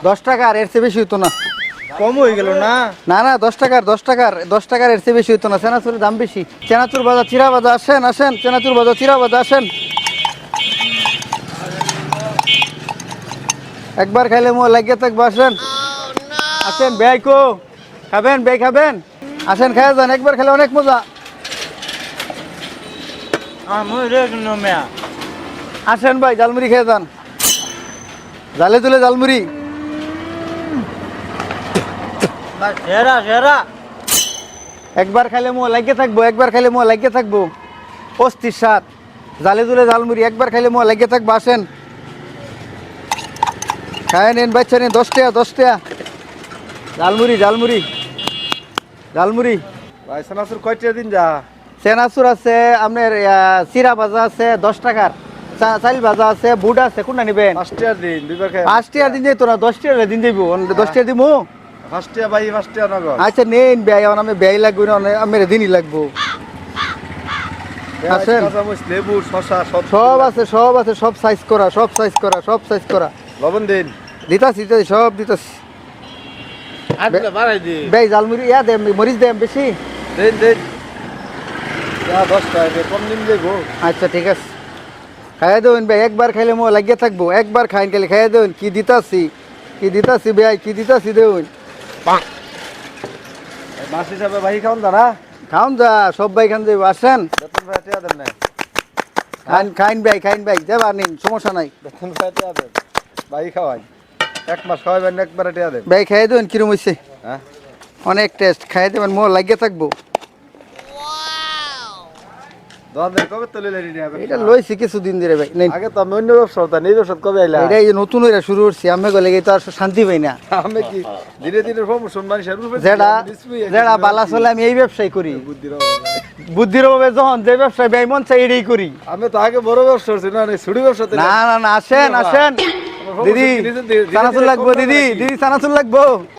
10 টাকা, আর এর চেয়ে বেশি হইতো না। কম হয়ে গেল না? না না, 10 টাকার এর চেয়ে বেশি হইতো না। চেনাচুরের দাম বেশি। চেনাচুর বাজার, চিরা বাজার, আসেন আসেন। চেনাচুর বাজার, চিরা বাজার, আসেন। একবার খাইলে মোয়া লাগিয়ে থাকবো, আসেন আসেন। বেয়াই কো খাবেন? বেই খাবেন? আসেন, খাইয়া যান। একবার খেলে অনেক মজা। আমি রেগনো মেয়া। আসেন ভাই, জালমুড়ি খেয়ে যান। জালে তুলে জালমুড়ি। সেরা সেরা। একবার খাইলে মোয়া লাগিয়ে থাকবো, একবার খাইলে মোয়া লাগিয়ে থাকবো। অস্থির স্বাদ। জালে তুলে জালমুড়ি, একবার খাইলে মোয়া লাগিয়ে থাকবো। আসেন, খায় নেন বাচ্চা, নেন। 10 টাকা, 10 টাকা। জালমুড়ি জালমুড়ি জালমুড়ি। ভাই সানাসুর কয়টা দিন যা? চেনাচুর আছে আপনার, চিরা ভাজা আছে 10 টাকার। চাল ভাজা আছে, বুট আছে। কোনটা নিবেন? 5 টাকা দিন, দুইবার খাই। 5 টাকা দিন যাইতো না, 10 টাকা দিন যাইব। 10 টাকা দিব। 5 টাকা ভাই, 5 টাকা নগদ। আচ্ছা নেন ব্যয়, আমি ব্যয় লাগবে না, আমার দিনই লাগবো। আসেন। কাঁচামরিচ, লেবু, শসা সব আছে, সব আছে, সব সাইজ করা, সব সাইজ করা, সব সাইজ করা। লবণ দিন। দিতাছি দিতাছি, সব দিতাছি। আটটা বাড়াই দিন। ব্যয় জালমুড়ি দেম, মরিচ দেম বেশি। দিন দিন। 10 টাকা কম দিন দেবো। আচ্ছা ঠিক আছে, খাইয়া দেবেন ভাই। একবার খাইলে মোয়া লাগিয়ে থাকবো। একবার খাইন খাইলে খাইয়া দেবেন। কি দিতাছি, কি দিতাছি ভাই, কি দিতাছি দেবেন। মাছ হিসাবে ভাই খাওন দাঁড়া। খাওন যা, সব ভাই খান যাইব। আসেন, বেতন ভাই টিয়া দেন না। খাইন খাইন ভাই, খাইন ভাই, দেবা নিন, সমস্যা নাই। বেতন ভাই টিয়া দেন। ভাই খাওয়াই। 1 মাস খাওয়াবেন, একবারে টিয়া দেন। ভাই খাইয়া দেবেন। কিরম হয়েছে? হ্যাঁ। অনেক টেস্ট। খাইয়া দেবেন, মোয়া লাগিয়ে থাকবো। দোকানদারি কবে তুলে রেডি হবে? এটা লইছি কিছুদিন ধরে ভাই। নেন। আগে তো আমি অন্য ব্যবসা হতাম, এই ব্যবসা কবে আইলা? এটা এই যে নতুন হইরা শুরু করছি, আমি গেলে তো আর শান্তি পাই না। আমি কি ধীরে ধীরে প্রমোশন মানুষের রূপে যেটা যেটা বালা চলে, আমি এই ব্যবসায় করি। বুদ্ধির বুদ্ধির অভাবে যখন যে ব্যবসায় ব্যয় মন চাই এটাই করি। আমি তো আগে বড় ব্যবসা করছি না, ছুটি ব্যবসাতে না না না, আসেন আসেন। দিদি চানাচুর লাগবো, দিদি দিদি চানাচুর লাগবো।